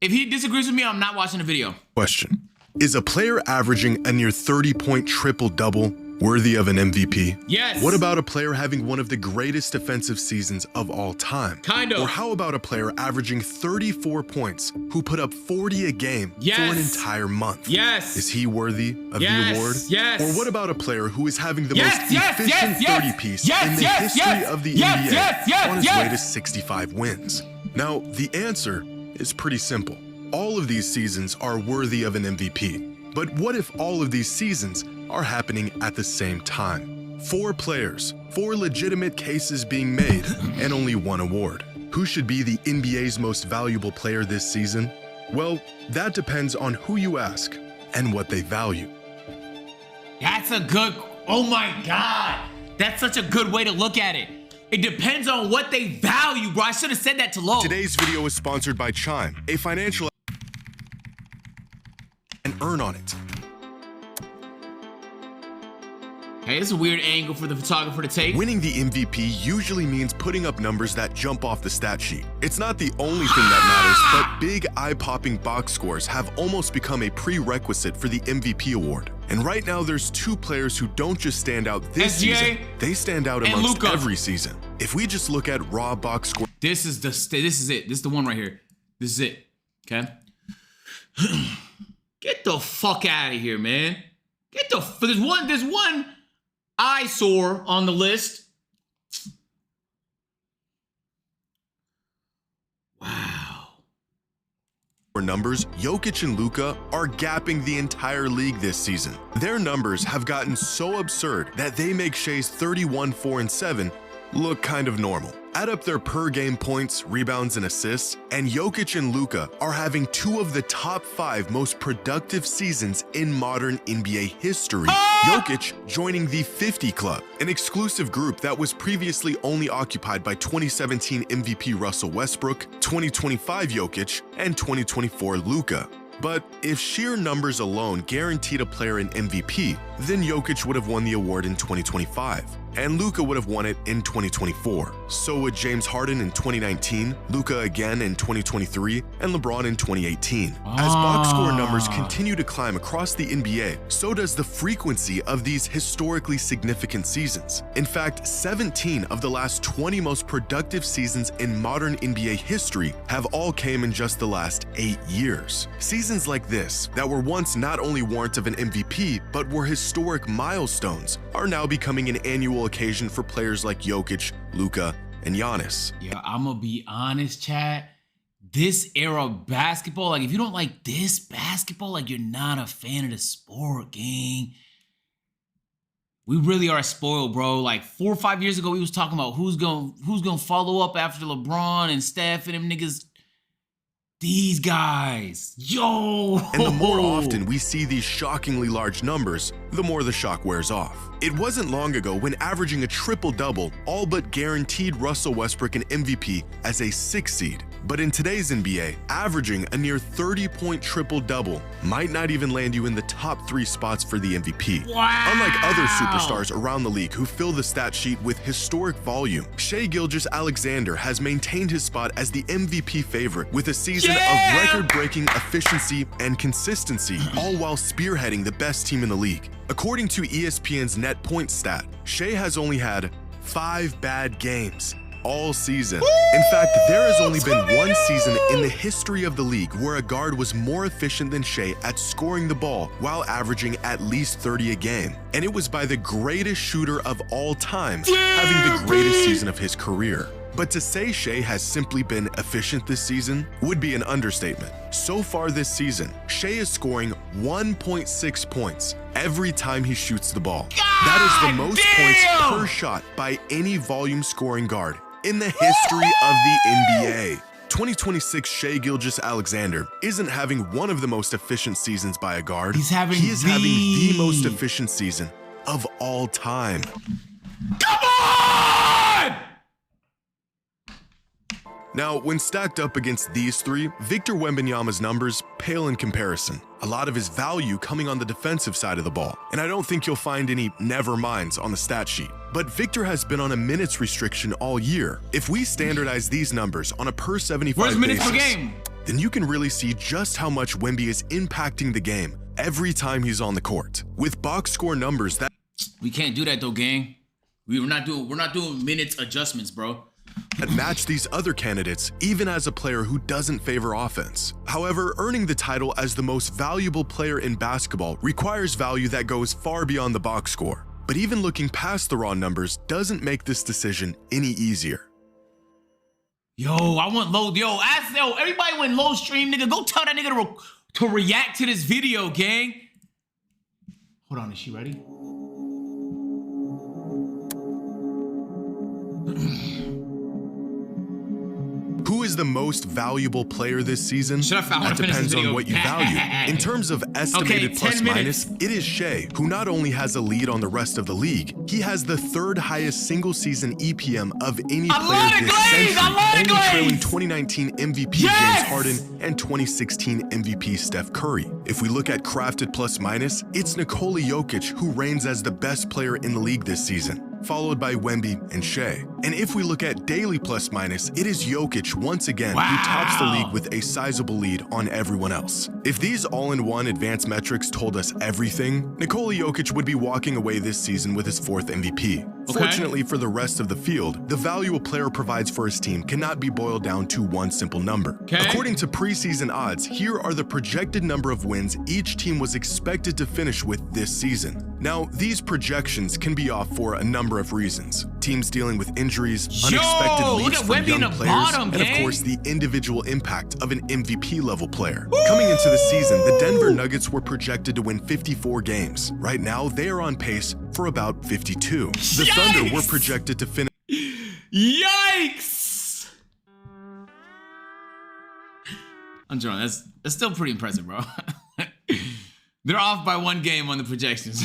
If he disagrees with me, I'm not watching the video. Question. Is a player averaging a near 30-point triple-double worthy of an MVP? Yes. What about a player having one of the greatest defensive seasons of all time? Kind of. Or how about a player averaging 34 points who put up 40 a game for an entire month? Yes. Is he worthy of the award? Yes. Or what about a player who is having the most efficient 30-piece in the history of the NBA on his way to 65 wins? Now, the answer is pretty simple. All of these seasons are worthy of an MVP. But what if all of these seasons are happening at the same time? 4 players, 4 legitimate cases being made, and only 1 award. Who should be the NBA's most valuable player this season? Well, that depends on who you ask and what they value. That's a good, oh my God. That's such a good way to look at it. It depends on what they value, bro. I should have said that to Lo. Today's video is sponsored by Chime, a financial and earn on it. Hey, this is a weird angle for the photographer to take. Winning the MVP usually means putting up numbers that jump off the stat sheet. It's not the only thing that matters, but big eye-popping box scores have almost become a prerequisite for the MVP award. And right now there's 2 players who don't just stand out this season, they stand out amongst every season. If we just look at raw box score. This is it. This is the one right here. This is it. Okay. Get the fuck out of here, man. There's one eyesore on the list. Wow. Numbers, Jokic and Luka are gapping the entire league this season. Their numbers have gotten so absurd that they make Shea's 31, 4, and 7 look kind of normal. Add up their per-game points, rebounds, and assists, and Jokic and Luka are having 2 of the top 5 most productive seasons in modern NBA history. Jokic joining the 50 Club, an exclusive group that was previously only occupied by 2017 MVP Russell Westbrook, 2025 Jokic, and 2024 Luka. But if sheer numbers alone guaranteed a player an MVP, then Jokic would have won the award in 2025, and Luka would have won it in 2024. So would James Harden in 2019, Luka again in 2023, and LeBron in 2018. As box score numbers continue to climb across the NBA, so does the frequency of these historically significant seasons. In fact, 17 of the last 20 most productive seasons in modern NBA history have all came in just the last 8 years. Seasons like this, that were once not only warrant of an MVP, but were historic milestones, are now becoming an annual occasion for players like Jokic, Luka, and Giannis. Yeah, I'm gonna be honest, chat. This era of basketball, like if you don't like this basketball, like you're not a fan of the sport, gang. We really are spoiled, bro. Like 4 or 5 years ago, we was talking about who's gonna follow up after LeBron and Steph and them niggas. These guys, yo! And the more often we see these shockingly large numbers, the more the shock wears off. It wasn't long ago when averaging a triple-double all but guaranteed Russell Westbrook an MVP as a 6 seed. But in today's NBA, averaging a near 30-point triple-double might not even land you in the top 3 spots for the MVP. Wow. Unlike other superstars around the league who fill the stat sheet with historic volume, Shai Gilgeous-Alexander has maintained his spot as the MVP favorite with a season of record-breaking efficiency and consistency, all while spearheading the best team in the league. According to ESPN's net point stat, Shai has only had 5 bad games all season. In fact, there has only been one season in the history of the league where a guard was more efficient than Shai at scoring the ball while averaging at least 30 a game. And it was by the greatest shooter of all time, having the greatest season of his career. But to say Shai has simply been efficient this season would be an understatement. So far this season, Shai is scoring 1.6 points every time he shoots the ball. That is the most points per shot by any volume scoring guard in the history of the NBA. 2026 Shai Gilgeous-Alexander isn't having one of the most efficient seasons by a guard. He is having the most efficient season of all time. Come on! Now, when stacked up against these 3, Victor Wembanyama's numbers pale in comparison. A lot of his value coming on the defensive side of the ball, and I don't think you'll find any never minds on the stat sheet. But Victor has been on a minutes restriction all year. If we standardize these numbers on a per 75 minutes basis, per game? then you can really see just how much Wemby is impacting the game every time he's on the court. With box score numbers that we can't do that though, gang. We're not doing minutes adjustments, bro. That match these other candidates, even as a player who doesn't favor offense. However, earning the title as the most valuable player in basketball requires value that goes far beyond the box score. But even looking past the raw numbers doesn't make this decision any easier. Yo, I want low. Yo, everybody went low stream, nigga. Go tell that nigga to react to this video, gang. Hold on, is she ready? Who is the most valuable player this season? That depends on what you value. In terms of estimated plus minus, it is Shea, who not only has a lead on the rest of the league, he has the third highest single season EPM of any player this century, only trailing 2019 MVP James Harden and 2016 MVP Steph Curry. If we look at crafted plus minus, it's Nikola Jokic who reigns as the best player in the league this season, followed by Wemby and Shea. And if we look at daily plus minus, it is Jokic once again who tops the league with a sizable lead on everyone else. If these all-in-one advanced metrics told us everything, Nikola Jokic would be walking away this season with his 4th MVP. Fortunately for the rest of the field, the value a player provides for his team cannot be boiled down to one simple number. According to preseason odds, here are the projected number of wins each team was expected to finish with this season. Now, these projections can be off for a number of reasons. Teams dealing with injuries, unexpected leads from young players, and of course the individual impact of an MVP level player. Coming into the season, the Denver Nuggets were projected to win 54 games. Right now, they are on pace for about 52. The Thunder were projected to finish. Yikes! I'm John. That's still pretty impressive, bro. They're off by 1 game on the projections.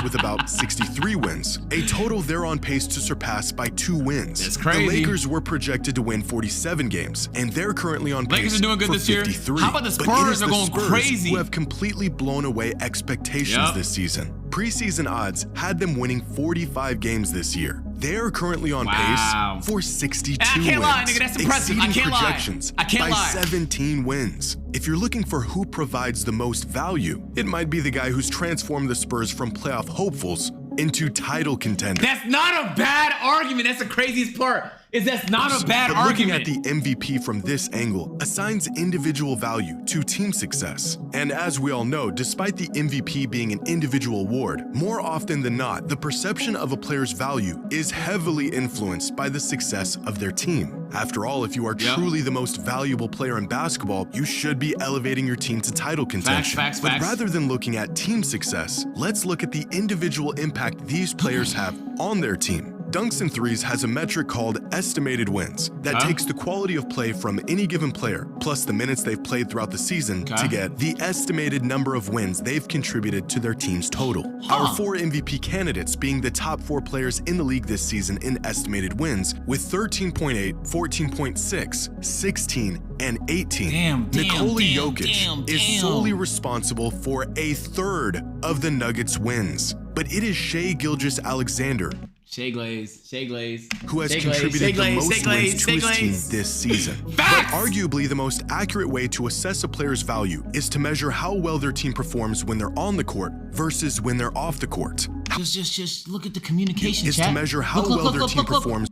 With about 63 wins, a total they're on pace to surpass by 2 wins. That's crazy. The Lakers were projected to win 47 games, and they're currently on pace Lakers are doing good for this 53. Year. How about the Spurs are going Spurs crazy? Who have completely blown away expectations this season. Preseason odds had them winning 45 games this year. They are currently on pace for 62 wins. I can't lie, nigga. That's impressive. I can't projections lie. I can't by 17 wins. If you're looking for who provides the most value, it might be the guy who's transformed the Spurs from playoff hopefuls into title contenders. That's not a bad argument. That's the craziest part. That's not a bad argument. Looking at the MVP from this angle assigns individual value to team success. And as we all know, despite the MVP being an individual award, more often than not, the perception of a player's value is heavily influenced by the success of their team. After all, if you are truly the most valuable player in basketball, you should be elevating your team to title contention. Facts. Rather than looking at team success, let's look at the individual impact these players have on their team. Dunks and Threes has a metric called estimated wins that takes the quality of play from any given player plus the minutes they've played throughout the season to get the estimated number of wins they've contributed to their team's total. Our 4 MVP candidates being the top 4 players in the league this season in estimated wins with 13.8, 14.6, 16, and 18. Nikola Jokic is solely responsible for a third of the Nuggets' wins, but it is Shai Gilgeous-Alexander Shea Glaze, who has contributed the most wins to his team this season. But arguably the most accurate way to assess a player's value is to measure how well their team performs when they're on the court versus when they're off the court. Just look at the communication is chat. To measure how well their team performs.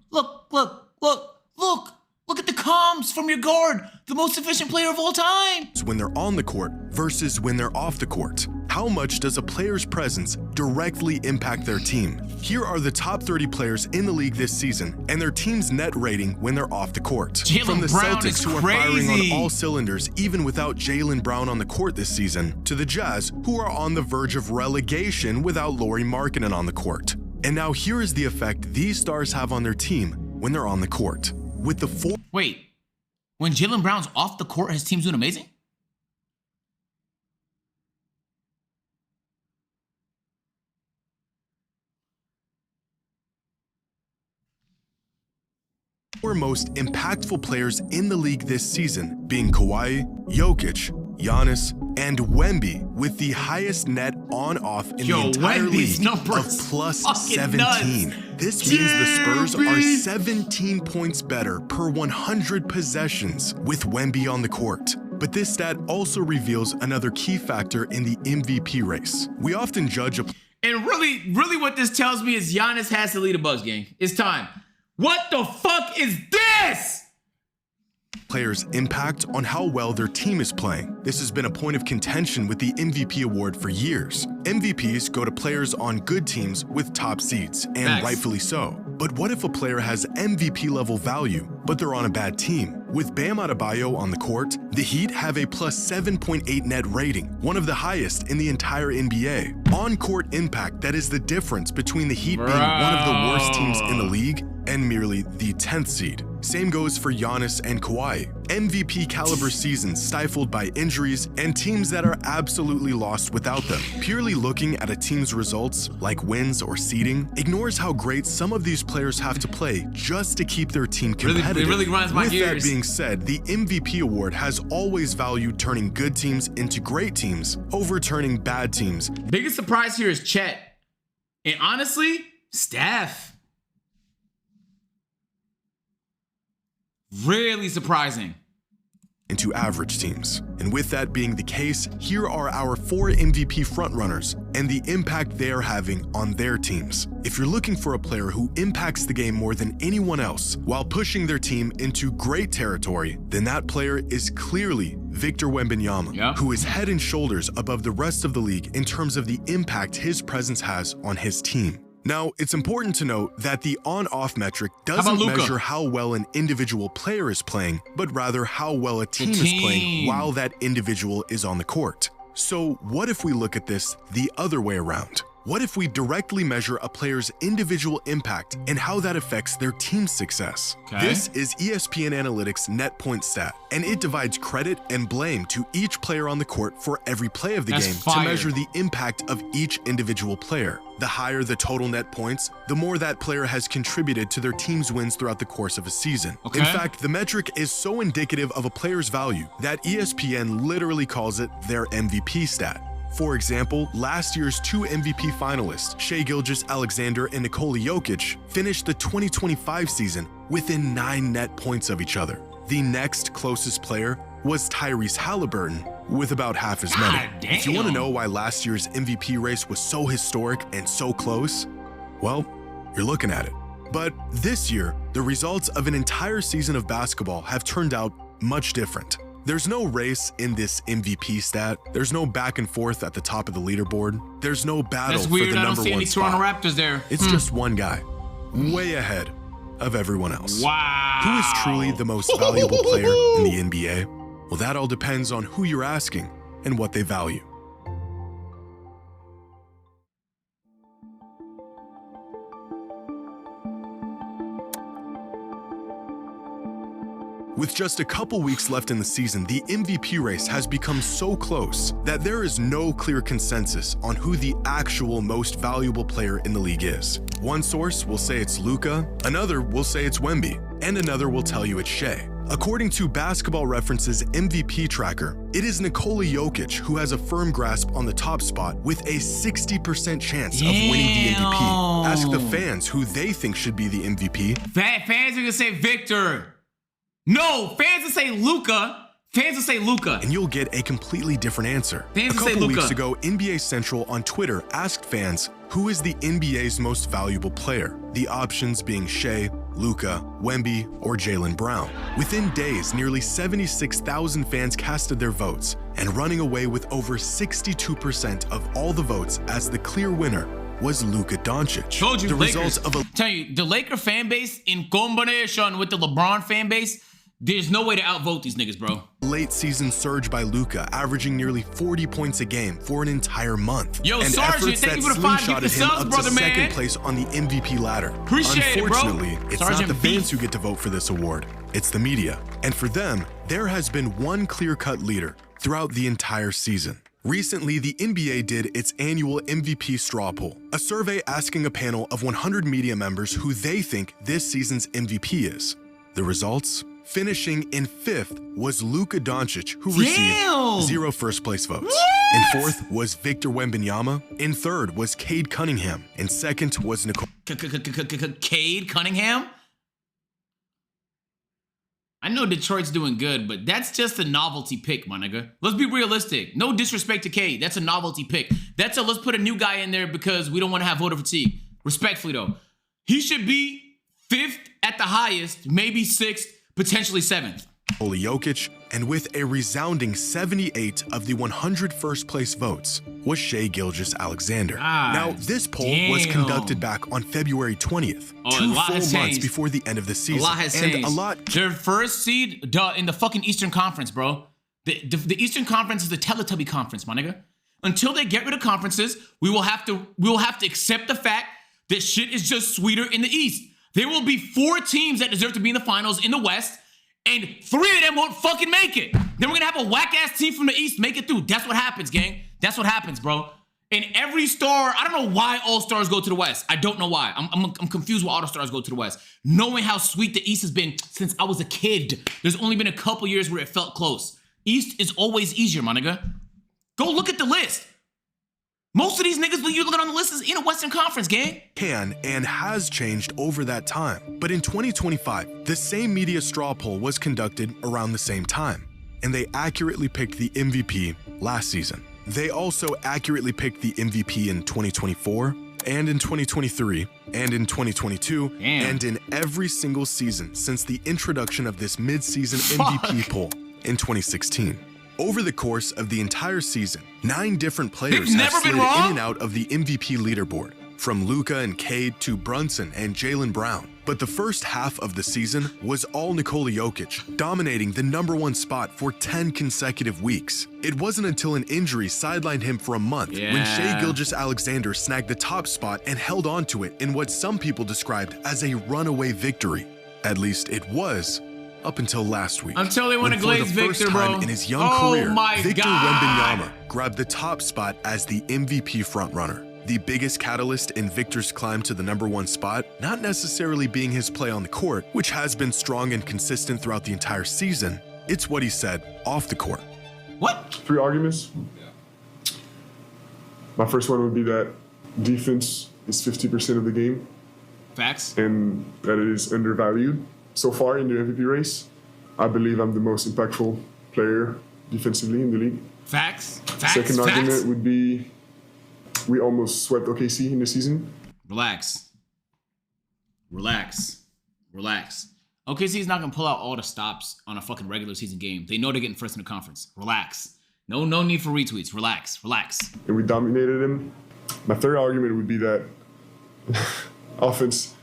Look at the comms from your guard, the most efficient player of all time. When they're on the court versus when they're off the court. How much does a player's presence directly impact their team? Here are the top 30 players in the league this season and their team's net rating when they're off the court. From the Celtics, who are firing on all cylinders even without Jaylen Brown on the court this season, to the Jazz, who are on the verge of relegation without Lauri Markkanen on the court. And now here is the effect these stars have on their team when they're on the court. With the Wait, when Jaylen Brown's off the court, his team's doing amazing? Four most impactful players in the league this season being Kawhi, Jokic, Giannis, and Wemby with the highest net on-off in the entire league of plus 17. This means the Spurs are 17 points better per 100 possessions with Wemby on the court. But this stat also reveals another key factor in the MVP race. We often judge a And really what this tells me is Giannis has to lead a Bucks gang. It's time. What the fuck is this? player's impact on how well their team is playing. This has been a point of contention with the MVP award for years. MVPs go to players on good teams with top seeds, and rightfully so. But what if a player has MVP level value, but they're on a bad team? With Bam Adebayo on the court, the Heat have a plus 7.8 net rating, one of the highest in the entire NBA. On-court impact, that is the difference between the Heat being one of the worst teams in the league and merely the 10th seed. Same goes for Giannis and Kawhi. MVP caliber seasons stifled by injuries and teams that are absolutely lost without them. Purely looking at a team's results, like wins or seeding, ignores how great some of these players have to play just to keep their team competitive. It really grinds my gears. With that being said, the MVP award has always valued turning good teams into great teams over turning bad teams. Biggest surprise here is Chet. And honestly, Steph. Really surprising. Into average teams. And with that being the case, here are our 4 MVP frontrunners and the impact they are having on their teams. If you're looking for a player who impacts the game more than anyone else while pushing their team into great territory, then that player is clearly Victor Wembanyama, who is head and shoulders above the rest of the league in terms of the impact his presence has on his team. Now, it's important to note that the on-off metric doesn't measure how well an individual player is playing, but rather how well a team is playing while that individual is on the court. So what if we look at this the other way around? What if we directly measure a player's individual impact and how that affects their team's success? This is ESPN Analytics net point stat, and it divides credit and blame to each player on the court for every play of the game to measure the impact of each individual player. The higher the total net points, the more that player has contributed to their team's wins throughout the course of a season. In fact, the metric is so indicative of a player's value that ESPN literally calls it their MVP stat. For example, last year's 2 MVP finalists, Shai Gilgeous-Alexander and Nikola Jokic, finished the 2025 season within 9 net points of each other. The next closest player was Tyrese Halliburton, with about half as many. If you want to know why last year's MVP race was so historic and so close, well, you're looking at it. But this year, the results of an entire season of basketball have turned out much different. There's no race in this MVP stat. There's no back and forth at the top of the leaderboard. There's no battle for the number 1 spot. Toronto Raptors there. It's just one guy, way ahead of everyone else. Wow. Who is truly the most valuable player in the NBA? Well, that all depends on who you're asking and what they value. With just a couple weeks left in the season, the MVP race has become so close that there is no clear consensus on who the actual most valuable player in the league is. One source will say it's Luka, another will say it's Wemby, and another will tell you it's Shai. According to Basketball Reference's MVP tracker, it is Nikola Jokic who has a firm grasp on the top spot with a 60% chance of winning the MVP. Ask the fans who they think should be the MVP. Fans are gonna say Victor. No, fans will say Luka. Fans will say Luka. And you'll get a completely different answer. Fans will say A couple Luka. weeks ago, NBA Central on Twitter asked fans who is the NBA's most valuable player, the options being Shai, Luka, Wemby, or Jaylen Brown. Within days, nearly 76,000 fans casted their votes, and running away with over 62% of all the votes as the clear winner was Luka Doncic. Told you, the Lakers. results of a Tell you, the Laker fan base in combination with the LeBron fan base, there's no way to outvote these niggas, bro. late season surge by Luka, averaging nearly 40 points a game for an entire month. Yo, and Sergeant, efforts thank that you for the 5 slingshotted gifted him subs, up brother, to second man. place on the MVP ladder. Appreciate it, bro. Unfortunately, it's Sergeant not the fans Beef. who get to vote for this award, it's the media. And for them, there has been one clear-cut leader throughout the entire season. Recently, the NBA did its annual MVP straw poll, a survey asking a panel of 100 media members who they think this season's MVP is. The results? Finishing in 5th was Luka Doncic, who received 0 first-place votes. What? In 4th was Victor Wembanyama. In 3rd was Cade Cunningham. In 2nd was Cade Cunningham? I know Detroit's doing good, but that's just a novelty pick, my nigga. Let's be realistic. No disrespect to Cade. That's a novelty pick. That's a let's put a new guy in there because we don't want to have voter fatigue. Respectfully, though. He should be 5th at the highest, maybe 6th, potentially 7th. Nikola Jokic, and with a resounding 78 of the 100 first-place votes was Shai Gilgeous-Alexander. Now, this poll was conducted back on February 20th, 2 full months before the end of the season. A lot has changed. Their first seed in the fucking Eastern Conference, bro. The Eastern Conference is the Teletubby Conference, my nigga. Until they get rid of conferences, we will have to accept the fact that shit is just sweeter in the East. There will be 4 teams that deserve to be in the finals in the West, and 3 of them won't fucking make it. Then we're gonna have a whack-ass team from the East make it through. That's what happens, gang. That's what happens, bro. And every star, I don't know why all stars go to the West. I don't know why. I'm confused why all the stars go to the West. Knowing how sweet the East has been since I was a kid, there's only been a couple years where it felt close. East is always easier, my nigga. Go look at the list. Most of these niggas that you're looking on the list is in a Western Conference, gang. Can and has changed over that time. But in 2025, the same media straw poll was conducted around the same time, and they accurately picked the MVP last season. They also accurately picked the MVP in 2024, and in 2023, and in 2022, and in every single season since the introduction of this mid-season MVP poll in 2016. Over the course of the entire season, 9 different players have slid in and out of the MVP leaderboard, from Luka and Cade to Brunson and Jaylen Brown. But the first half of the season was all Nikola Jokic, dominating the #1 spot for 10 consecutive weeks. It wasn't until an injury sidelined him for a month when Shai Gilgeous-Alexander snagged the top spot and held on to it in what some people described as a runaway victory. At least it was, up until last week. Until they want to glaze Victor, bro. In his young career, Victor Wembanyama grabbed the top spot as the MVP frontrunner. The biggest catalyst in Victor's climb to the #1 spot, not necessarily being his play on the court, which has been strong and consistent throughout the entire season. It's what he said off the court. What? 3 arguments. My first one would be that defense is 50% of the game. Facts. And that it is undervalued. So far in the MVP race, I believe I'm the most impactful player defensively in the league. Facts. Second argument would be we almost swept OKC in the season. Relax. OKC is not going to pull out all the stops on a fucking regular season game. They know they're getting first in the conference. Relax. No need for retweets. Relax. And we dominated them. My third argument would be that offense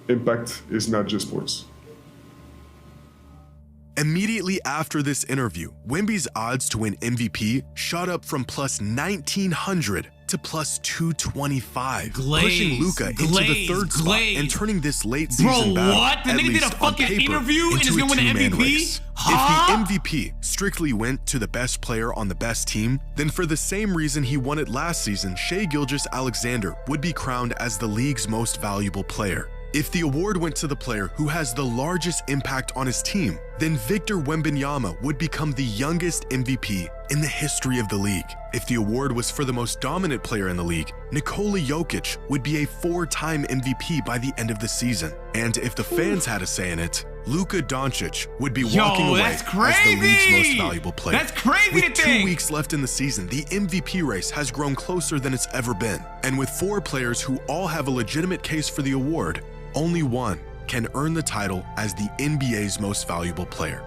impact is not just sports. Immediately after this interview, Wemby's odds to win MVP shot up from plus 1,900 to plus 225, pushing Luka into the 3rd spot and turning this late season battle, what? The nigga did a fucking interview and is gonna win the MVP? If the MVP strictly went to the best player on the best team, then for the same reason he won it last season, Shai Gilgeous-Alexander would be crowned as the league's most valuable player. If the award went to the player who has the largest impact on his team, then Victor Wembanyama would become the youngest MVP in the history of the league. If the award was for the most dominant player in the league, Nikola Jokic would be a 4-time MVP by the end of the season. And if the fans had a say in it, Luka Doncic would be walking away as the league's most valuable player. That's crazy With 2 weeks left in the season, the MVP race has grown closer than it's ever been. And with 4 players who all have a legitimate case for the award, only one can earn the title as the NBA's most valuable player.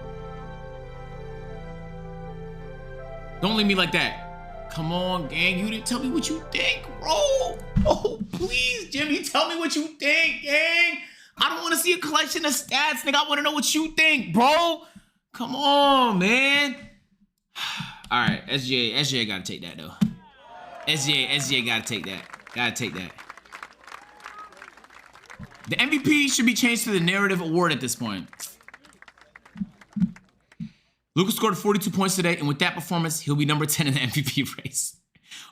Don't leave me like that. Come on, gang. You didn't tell me what you think, bro. Oh, please, Jimmy, tell me what you think, gang. I don't want to see a collection of stats, nigga. I want to know what you think, bro. Come on, man. All right, SGA got to take that, though. SGA got to take that. The MVP should be changed to the narrative award at this point. Luka scored 42 points today, and with that performance, he'll be number 10 in the MVP race.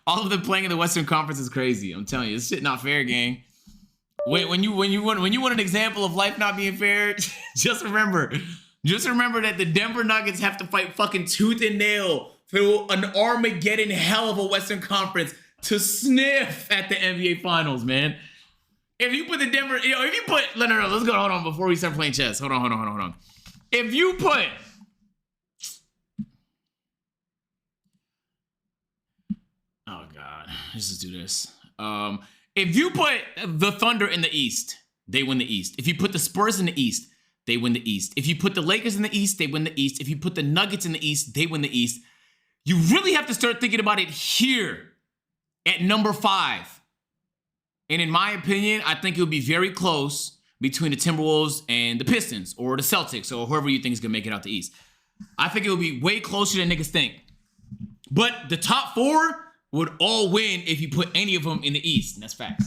All of them playing in the Western Conference is crazy. I'm telling you, this shit not fair, gang. When you want an example of life not being fair, just remember Just remember that the Denver Nuggets have to fight fucking tooth and nail through an Armageddon hell of a Western Conference to sniff at the NBA Finals, man. If you put the Denver, if you put, no, let's go, hold on, before we start playing chess. Hold on. If you put, oh God, let's just do this. If you put the Thunder in the East, they win the East. If you put the Spurs in the East, they win the East. If you put the Lakers in the East, they win the East. If you put the Nuggets in the East, they win the East. You really have to start thinking about it here at number 5. And in my opinion, I think it would be very close between the Timberwolves and the Pistons or the Celtics or whoever you think is going to make it out the East. I think it would be way closer than niggas think. But the top 4 would all win if you put any of them in the East. And that's facts.